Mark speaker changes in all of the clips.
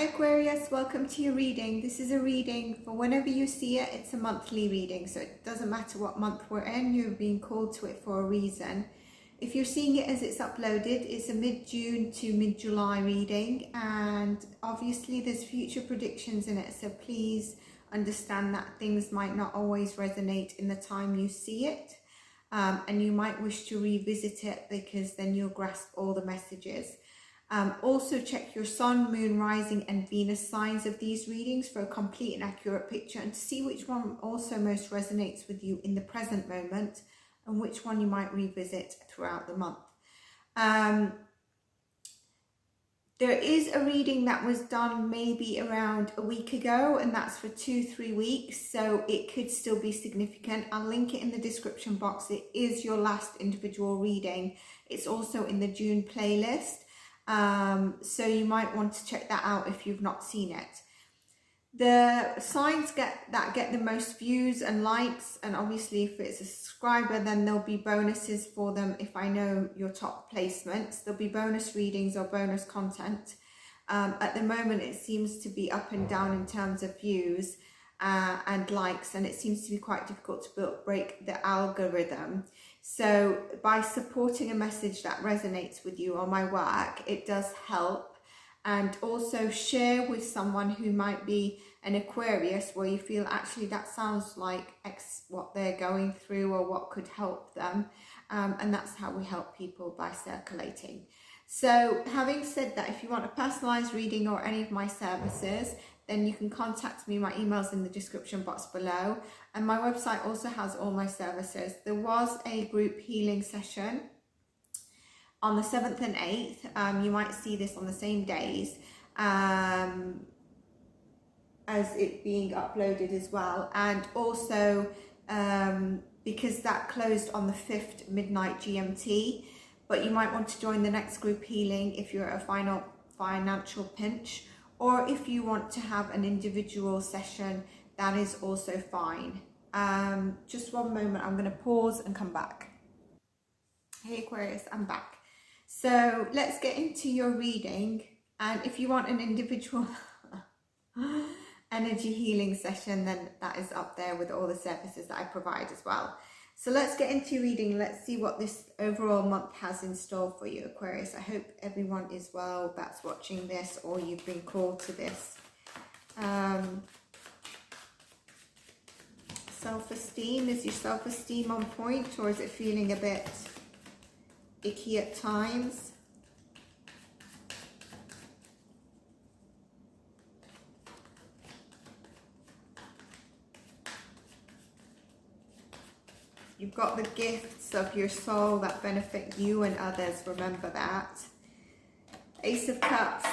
Speaker 1: Aquarius, welcome to your reading. This is a reading for whenever you see it. It's a monthly reading, so it doesn't matter what month we're in, you're being called to it for a reason. If you're seeing it as it's uploaded, it's a mid-June to mid-July reading, and obviously there's future predictions in it, so please understand that things might not always resonate in the time you see it, and you might wish to revisit it because then you'll grasp all the messages. Also check your sun, moon, rising and Venus signs of these readings for a complete and accurate picture, and to see which one also most resonates with you in the present moment and which one you might revisit throughout the month. There is a reading that was done maybe around a week ago, and that's for 2-3 weeks, so it could still be significant. I'll link it in the description box. It is your last individual reading. It's also in the June playlist. So you might want to check that out if you've not seen it. The signs that get the most views and likes, and obviously if it's a subscriber, then there'll be bonuses for them. If I know your top placements, there'll be bonus readings or bonus content. At the moment it seems to be up and down in terms of views and likes, and it seems to be quite difficult to break the algorithm. So by supporting a message that resonates with you or my work, it does help. And also share with someone who might be an Aquarius, where you feel actually that sounds like X, what they're going through or what could help them. And that's how we help people, by circulating. So having said that, if you want a personalized reading or any of my services, then you can contact me. My email's in the description box below, and my website also has all my services. There was a group healing session on the 7th and 8th. You might see this on the same days as it being uploaded as well, and also because that closed on the 5th midnight GMT. But you might want to join the next group healing if you're at a financial pinch, or if you want to have an individual session, that is also fine. Just one moment, I'm going to pause and come back. Hey Aquarius, I'm back. So let's get into your reading, and if you want an individual energy healing session, then that is up there with all the services that I provide as well. So let's get into your reading. Let's see what this overall month has in store for you, Aquarius. I hope everyone is well that's watching this, or you've been called to this. Self-esteem, is your self-esteem on point, or is it feeling a bit icky at times? You've got the gifts of your soul that benefit you and others, remember that. Ace of Cups,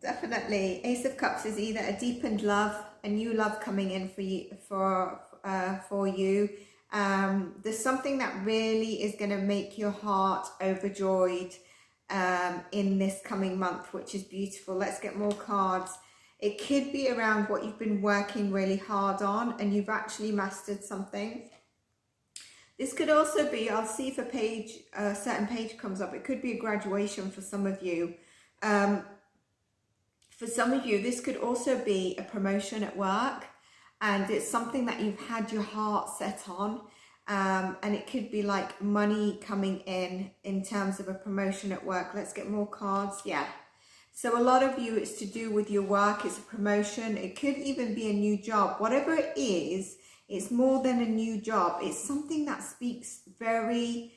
Speaker 1: definitely. Ace of Cups is either a deepened love, a new love coming in for you. There's something that really is going to make your heart overjoyed in this coming month, which is beautiful. Let's get more cards. It could be around what you've been working really hard on and you've actually mastered something. This could also be, I'll see if a certain page comes up. It could be a graduation for some of you. For some of you, this could also be a promotion at work, and it's something that you've had your heart set on. And it could be like money coming in terms of a promotion at work. Let's get more cards. Yeah. So a lot of you, it's to do with your work. It's a promotion. It could even be a new job. Whatever it is, it's more than a new job. It's something that speaks very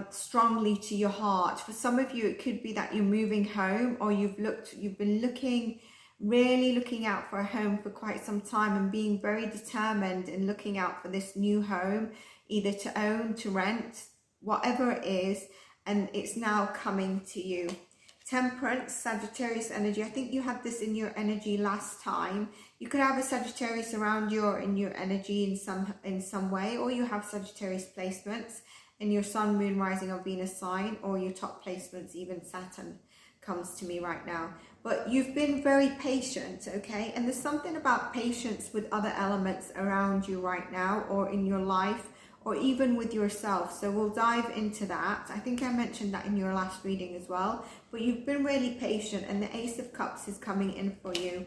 Speaker 1: strongly to your heart. For some of you, it could be that you're moving home, or you've been really looking out for a home for quite some time, and being very determined and looking out for this new home, either to own, to rent, whatever it is, and it's now coming to you. Temperance, Sagittarius energy. I think you had this in your energy last time. You could have a Sagittarius around in your energy in some way, or you have Sagittarius placements in your sun, moon, rising or Venus sign, or your top placements, even Saturn comes to me right now. But you've been very patient, okay? And there's something about patience with other elements around you right now, or in your life, or even with yourself. So we'll dive into that. I think I mentioned that in your last reading as well, but you've been really patient, and the Ace of Cups is coming in for you.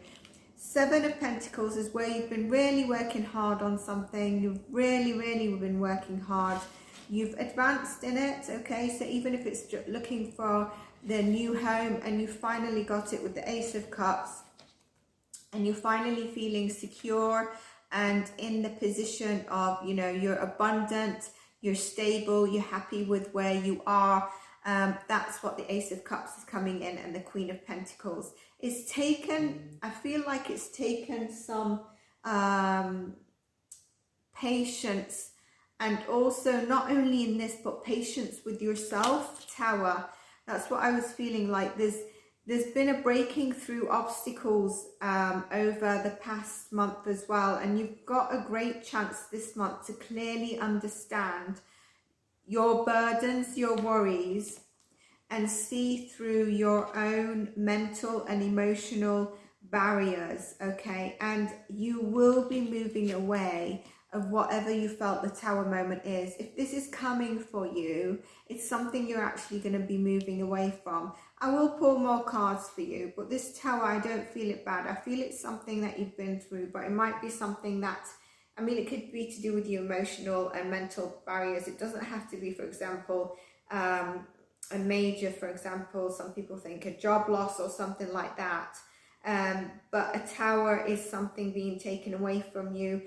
Speaker 1: Seven of Pentacles is where you've been really working hard on something. You've really been working hard. You've advanced in it, okay? So even if it's looking for the new home and you finally got it with the Ace of Cups, and you're finally feeling secure and in the position of, you know, you're abundant, you're stable, you're happy with where you are. That's what the Ace of Cups is coming in, and the Queen of Pentacles. It's taken, I feel like it's taken some patience, and also not only in this, but patience with yourself, Tower. That's what I was feeling like. There's been a breaking through obstacles over the past month as well, and you've got a great chance this month to clearly understand your burdens, your worries, and see through your own mental and emotional barriers, okay? And you will be moving away of whatever you felt the Tower moment is. If this is coming for you, it's something you're actually going to be moving away from. I will pull more cards for you, but this Tower, I don't feel it bad. I feel it's something that you've been through, but it might be something that, I mean, it could be to do with your emotional and mental barriers. It doesn't have to be, for example, a major, for example, some people think a job loss or something like that. But a Tower is something being taken away from you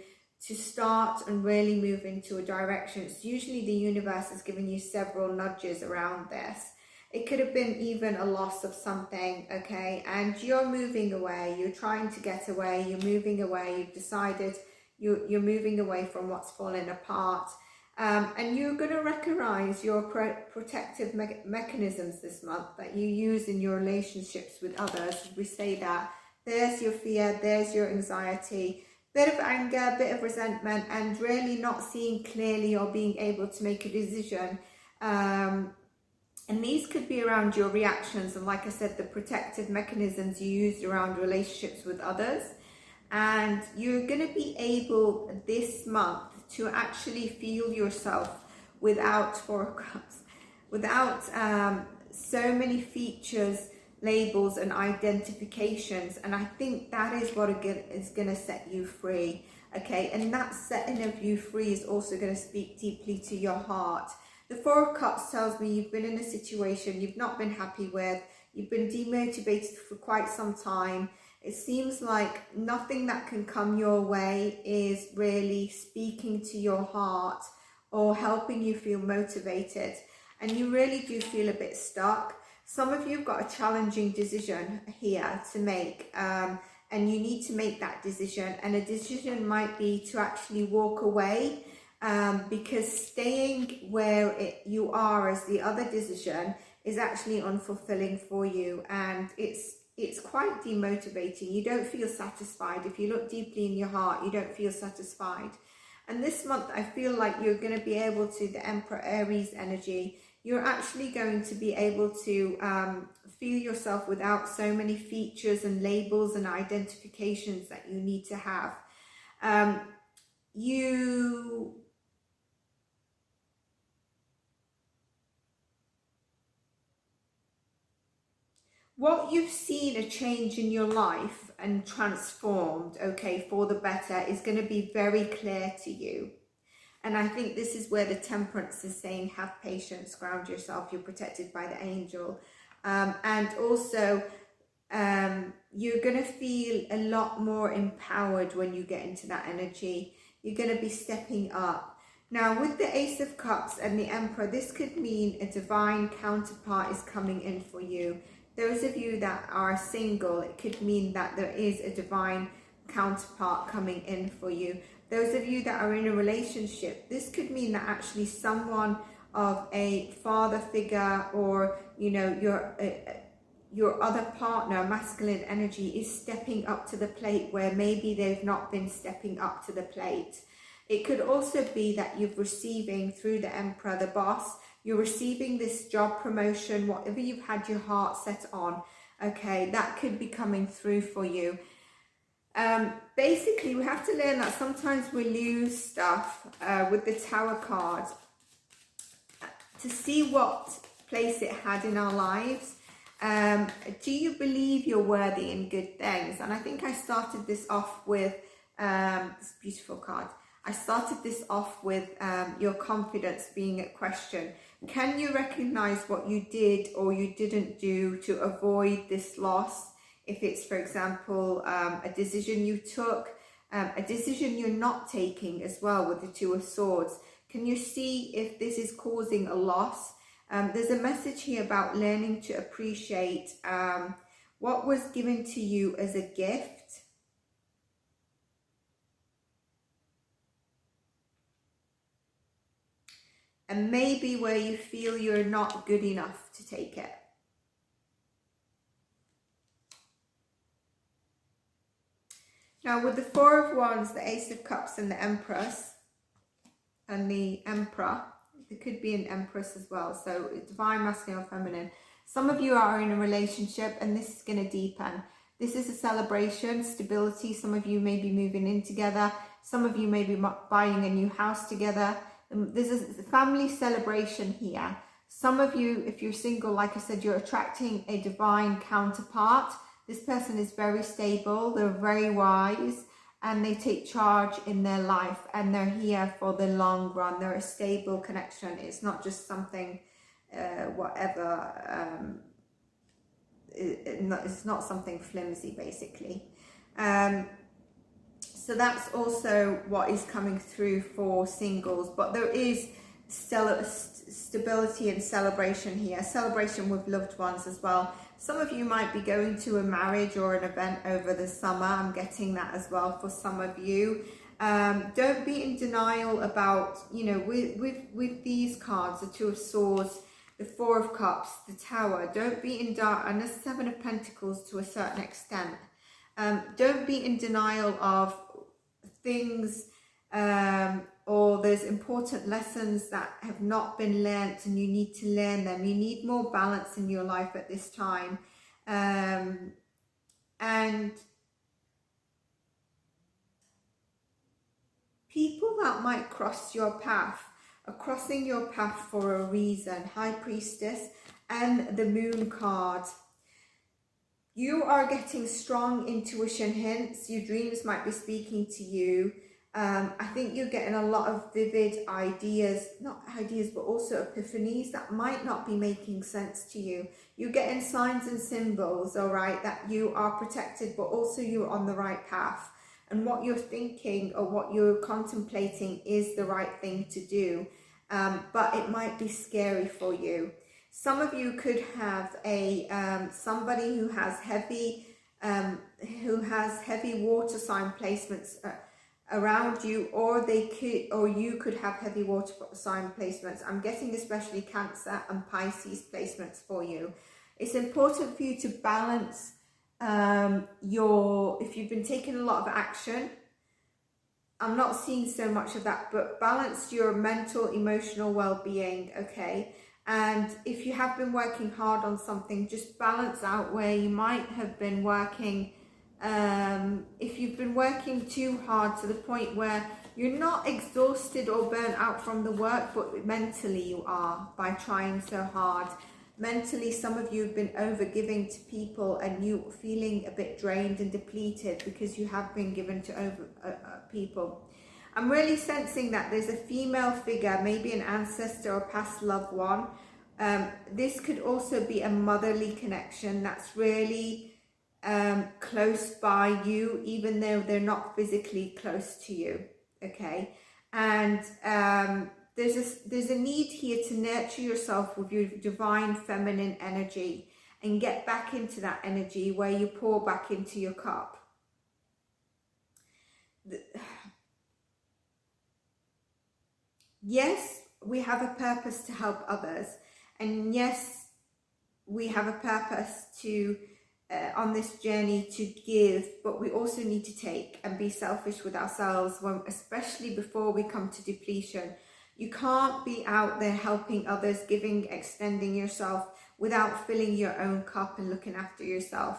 Speaker 1: to start and really move into a direction. It's usually the universe has given you several nudges around this. It could have been even a loss of something, okay? And you're moving away, you're trying to get away, you're moving away, you've decided you're moving away from what's falling apart. And you're going to recognize your protective mechanisms this month that you use in your relationships with others. We say that there's your fear, there's your anxiety, bit of anger, bit of resentment, and really not seeing clearly or being able to make a decision. And these could be around your reactions, and like I said, the protective mechanisms you use around relationships with others. And you're going to be able this month to actually feel yourself without without so many features, labels and identifications. And I think that is what is going to set you free, okay? And that setting of you free is also going to speak deeply to your heart. The Four of Cups tells me you've been in a situation you've not been happy with, you've been demotivated for quite some time. It seems like nothing that can come your way is really speaking to your heart or helping you feel motivated, and you really do feel a bit stuck. Some of you have got a challenging decision here to make, and you need to make that decision, and a decision might be to actually walk away, because staying where you are as the other decision is actually unfulfilling for you, and it's quite demotivating. You don't feel satisfied. If you look deeply in your heart, you don't feel satisfied. And this month, I feel like you're going to be able to, the Emperor Aries energy, you're actually going to be able to feel yourself without so many features and labels and identifications that you need to have. What you've seen a change in your life and transformed, okay, for the better, is going to be very clear to you. And I think this is where the Temperance is saying, have patience, ground yourself, you're protected by the angel. And also, you're going to feel a lot more empowered when you get into that energy. You're going to be stepping up. Now, with the Ace of Cups and the Emperor, this could mean a divine counterpart is coming in for you. Those of you that are single, it could mean that there is a divine counterpart coming in for you. Those of you that are in a relationship, this could mean that actually someone of a father figure, or, you know, your other partner, masculine energy, is stepping up to the plate where maybe they've not been stepping up to the plate. It could also be that you're receiving through the Emperor, the boss, you're receiving this job promotion, whatever you've had your heart set on, okay, that could be coming through for you. Basically, we have to learn that sometimes we lose stuff with the Tower card to see what place it had in our lives. Do you believe you're worthy in good things? And I think I started this off with this beautiful card. I started this off with your confidence being at question. Can you recognize what you did or you didn't do to avoid this loss? If it's, for example, a decision you took, a decision you're not taking as well with the Two of Swords. Can you see if this is causing a loss? There's a message here about learning to appreciate what was given to you as a gift. And maybe where you feel you're not good enough to take it. Now with the Four of Wands, the Ace of Cups and the Empress and the Emperor, there could be an Empress as well, so divine masculine or feminine. Some of you are in a relationship and this is going to deepen. This is a celebration, stability. Some of you may be moving in together. Some of you may be buying a new house together. There's a family celebration here. Some of you, if you're single, like I said, you're attracting a divine counterpart. This person is very stable, they're very wise, and they take charge in their life, and they're here for the long run. They're a stable connection. It's not just something, it's not something flimsy, basically. So that's also what is coming through for singles, but there is stability and celebration here, celebration with loved ones as well. Some of you might be going to a marriage or an event over the summer. I'm getting that as well for some of you. Don't be in denial about, you know, with these cards, the Two of Swords, the Four of Cups, the Tower. Don't be in doubt, and the Seven of Pentacles to a certain extent. Don't be in denial of things, or there's important lessons that have not been learnt and you need to learn them. You need more balance in your life at this time. And people that might cross your path are crossing your path for a reason. High Priestess and the Moon card. You are getting strong intuition hints. Your dreams might be speaking to you. I think you're getting a lot of vivid ideas, not ideas, but also epiphanies that might not be making sense to you. You're getting signs and symbols, all right, that you are protected, but also you're on the right path. And what you're thinking or what you're contemplating is the right thing to do. But it might be scary for you. Some of you could have a somebody who has heavy water sign placements around you, or you could have heavy water sign placements. I'm getting especially Cancer and Pisces placements for you. It's important for you to balance if you've been taking a lot of action. I'm not seeing so much of that, but balance your mental, emotional well-being, okay? And if you have been working hard on something, just balance out where you might have been working. If you've been working too hard to the point where you're not exhausted or burnt out from the work, but mentally you are by trying so hard. Mentally, some of you have been over-giving to people and you feeling a bit drained and depleted because you have been given to people. I'm really sensing that there's a female figure, maybe an ancestor or past loved one. This could also be a motherly connection that's really close by you, even though they're not physically close to you, okay? And there's a need here to nurture yourself with your divine feminine energy and get back into that energy where you pour back into your cup. Yes, we have a purpose to help others, and yes, we have a purpose to on this journey to give, but we also need to take and be selfish with ourselves, especially before we come to depletion. You can't be out there helping others, giving, extending yourself without filling your own cup and looking after yourself.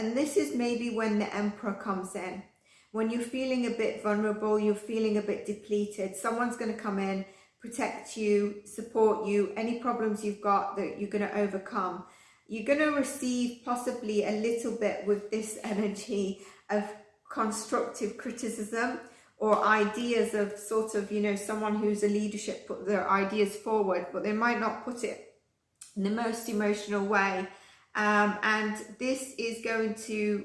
Speaker 1: and this is maybe when the Emperor comes in. When you're feeling a bit vulnerable, you're feeling a bit depleted, someone's going to come in, protect you, support you, any problems you've got that you're going to overcome. You're going to receive possibly a little bit with this energy of constructive criticism or ideas of sort of, you know, someone who's a leadership put their ideas forward, but they might not put it in the most emotional way. And this is going to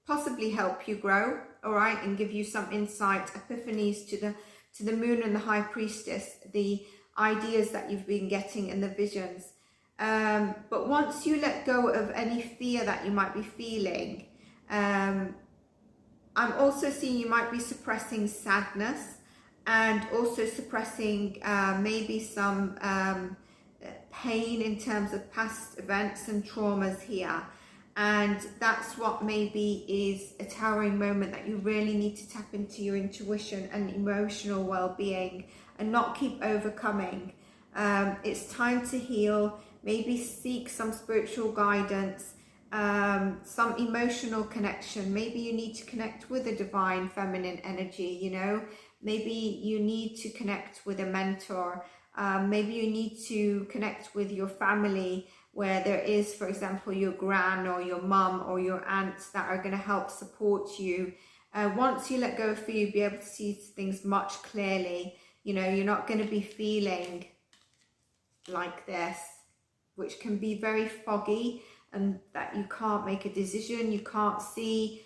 Speaker 1: possibly help you grow, all right, and give you some insight, epiphanies to the moon and the high priestess, the ideas that you've been getting and the visions. But once you let go of any fear that you might be feeling, I'm also seeing you might be suppressing sadness and also suppressing maybe some pain in terms of past events and traumas here. And that's what maybe is a towering moment that you really need to tap into your intuition and emotional well-being and not keep overcoming. It's time to heal, maybe seek some spiritual guidance, some emotional connection. Maybe you need to connect with a divine feminine energy, you know. Maybe you need to connect with a mentor. Maybe you need to connect with your family, where there is, for example, your gran or your mum or your aunts that are going to help support you. Once you let go of fear, you'll be able to see things much clearly. You know, you're not going to be feeling like this, which can be very foggy, and that you can't make a decision, you can't see,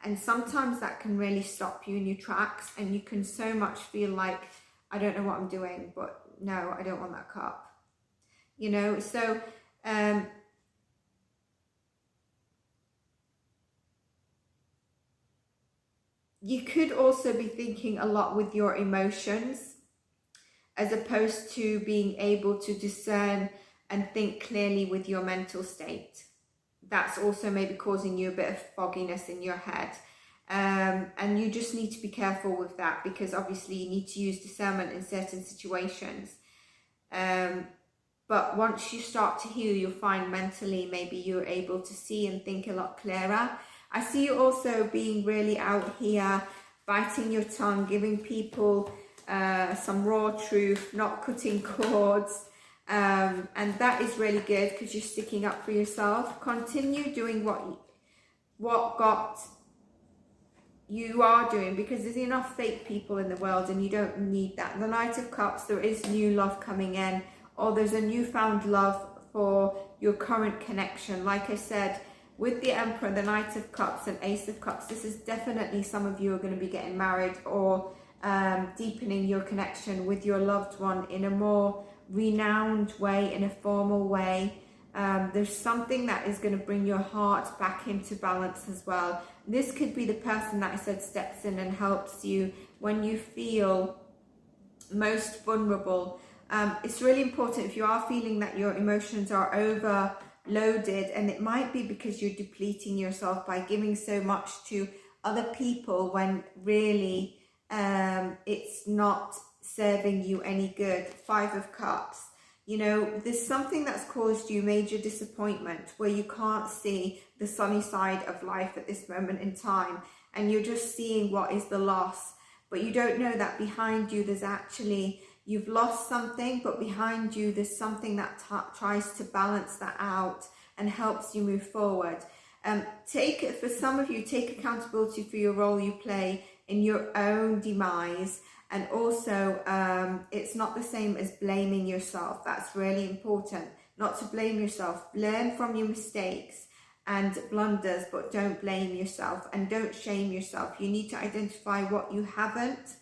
Speaker 1: and sometimes that can really stop you in your tracks, and you can so much feel like, I don't know what I'm doing, but no, I don't want that cup. You know, so you could also be thinking a lot with your emotions, as opposed to being able to discern and think clearly with your mental state. That's also maybe causing you a bit of fogginess in your head. And you just need to be careful with that, because obviously you need to use discernment in certain situations. But once you start to heal, you'll find mentally maybe you're able to see and think a lot clearer. I see you also being really out here, biting your tongue, giving people some raw truth, not cutting cords. And that is really good because you're sticking up for yourself. Continue doing what you are doing, because there's enough fake people in the world and you don't need that. The Knight of Cups, there is new love coming in, or there's a newfound love for your current connection. Like I said, with the Emperor, the Knight of Cups and Ace of Cups, this is definitely some of you are going to be getting married or deepening your connection with your loved one in a more renowned way, in a formal way. There's something that is going to bring your heart back into balance as well. This could be the person that I said steps in and helps you when you feel most vulnerable. It's really important if you are feeling that your emotions are overloaded, and it might be because you're depleting yourself by giving so much to other people when really it's not serving you any good. 5 of Cups. You know, there's something that's caused you major disappointment where you can't see the sunny side of life at this moment in time, and you're just seeing what is the loss, but you don't know that behind you there's actually, you've lost something, but behind you there's something that tries to balance that out and helps you move forward. For some of you, take accountability for your role you play in your own demise. And also, it's not the same as blaming yourself. That's really important, not to blame yourself. Learn from your mistakes and blunders, but don't blame yourself and don't shame yourself. You need to identify what you haven't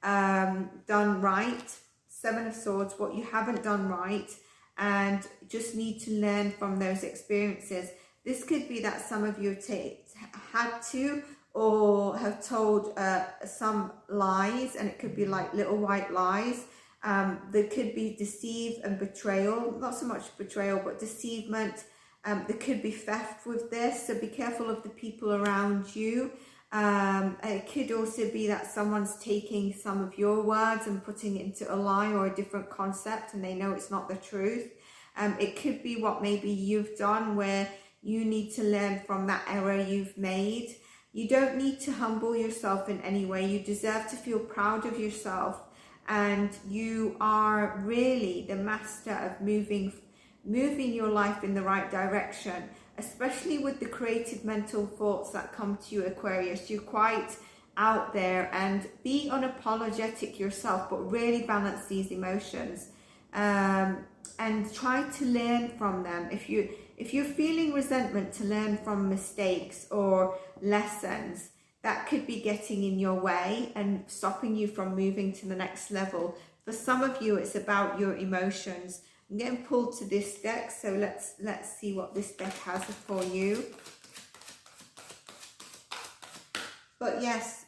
Speaker 1: done right. 7 of Swords, what you haven't done right, and just need to learn from those experiences. This could be that some of you had to or have told some lies, and it could be like little white lies. There could be deceive and betrayal, not so much betrayal, but deceivement. There could be theft with this, so be careful of the people around you. It could also be that someone's taking some of your words and putting it into a lie or a different concept, and they know it's not the truth. It could be what maybe you've done where You need to learn from that error you've made. You don't need to humble yourself in any way. You deserve to feel proud of yourself, and you are really the master of moving your life in the right direction, especially with the creative mental thoughts that come to you, Aquarius. You're quite out there, and be unapologetic yourself, but really balance these emotions, and try to learn from them. If you're feeling resentment, to learn from mistakes or lessons that could be getting in your way and stopping you from moving to the next level. For some of you, it's about your emotions. I'm getting pulled to this deck, so let's see what this deck has for you. But yes,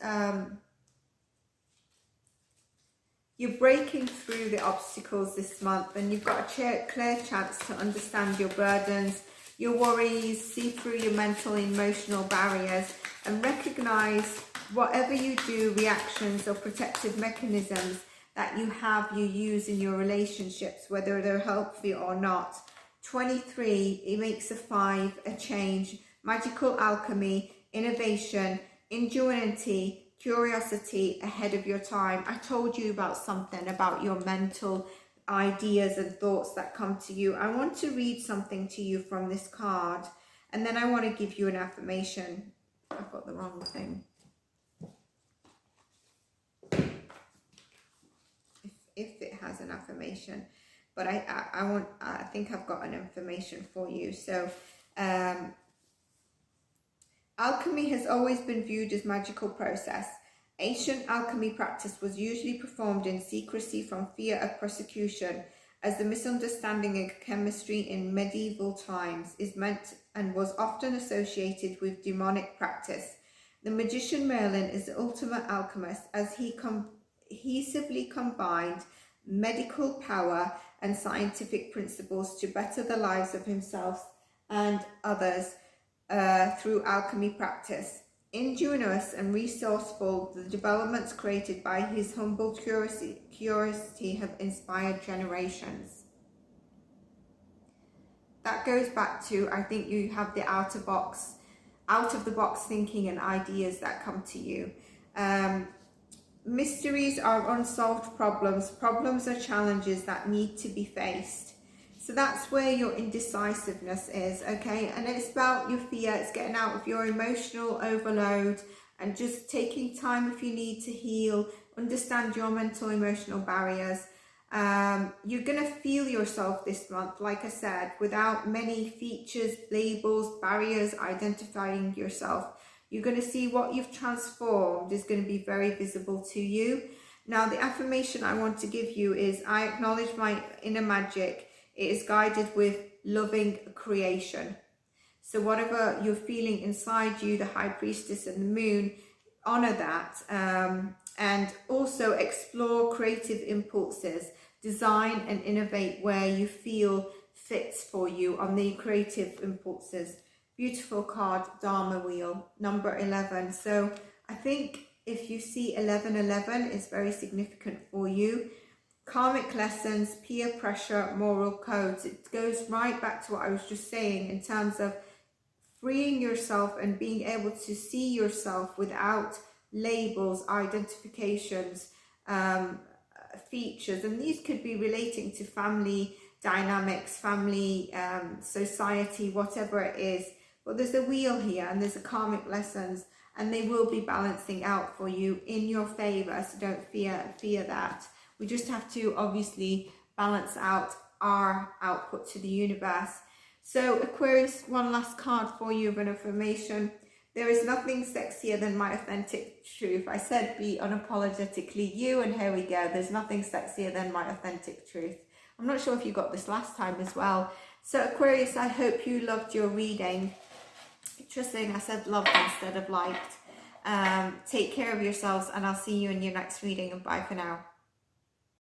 Speaker 1: you're breaking through the obstacles this month, and you've got a clear chance to understand your burdens, your worries, see through your mental and emotional barriers, and recognize whatever you do, reactions or protective mechanisms that you use in your relationships, whether they're healthy or not. 23, it makes a 5, a change, magical alchemy, innovation, ingenuity, curiosity, ahead of your time. I told you about something about your mental ideas and thoughts that come to you. I want to read something to you from this card, and then I want to give you an affirmation. I've got the wrong thing. If it has an affirmation, but I think I've got an information for you. So alchemy has always been viewed as a magical process. Ancient alchemy practice was usually performed in secrecy from fear of persecution, as the misunderstanding of chemistry in medieval times is meant and was often associated with demonic practice. The magician Merlin is the ultimate alchemist, as he cohesively combined medical power and scientific principles to better the lives of himself and others through alchemy practice. Ingenious and resourceful, the developments created by his humble curiosity have inspired generations. That goes back to, I think you have the out of the box thinking and ideas that come to you. Mysteries are unsolved problems. Problems are challenges that need to be faced. So that's where your indecisiveness is, okay? And it's about your fear. It's getting out of your emotional overload and just taking time if you need to heal, understand your mental emotional barriers. You're going to feel yourself this month, like I said, without many features, labels, barriers, identifying yourself. You're going to see what you've transformed is going to be very visible to you. Now, the affirmation I want to give you is, I acknowledge my inner magic. It is guided with loving creation. So whatever you're feeling inside you, the High Priestess and the Moon, honor that. And also explore creative impulses. Design and innovate where you feel fits for you on the creative impulses. Beautiful card, Dharma Wheel, number 11. So I think if you see 1111, it's very significant for you. Karmic lessons, peer pressure, moral codes. It goes right back to what I was just saying in terms of freeing yourself and being able to see yourself without labels, identifications, features. And these could be relating to family dynamics, family, society, whatever it is. But there's a wheel here, and there's a karmic lessons, and they will be balancing out for you in your favor. So don't fear that. We just have to obviously balance out our output to the universe. So Aquarius, one last card for you of an affirmation. There is nothing sexier than my authentic truth. I said be unapologetically you, and here we go. There's nothing sexier than my authentic truth. I'm not sure if you got this last time as well. So Aquarius, I hope you loved your reading. Interesting, I said loved instead of liked. Take care of yourselves, and I'll see you in your next reading, and bye for now.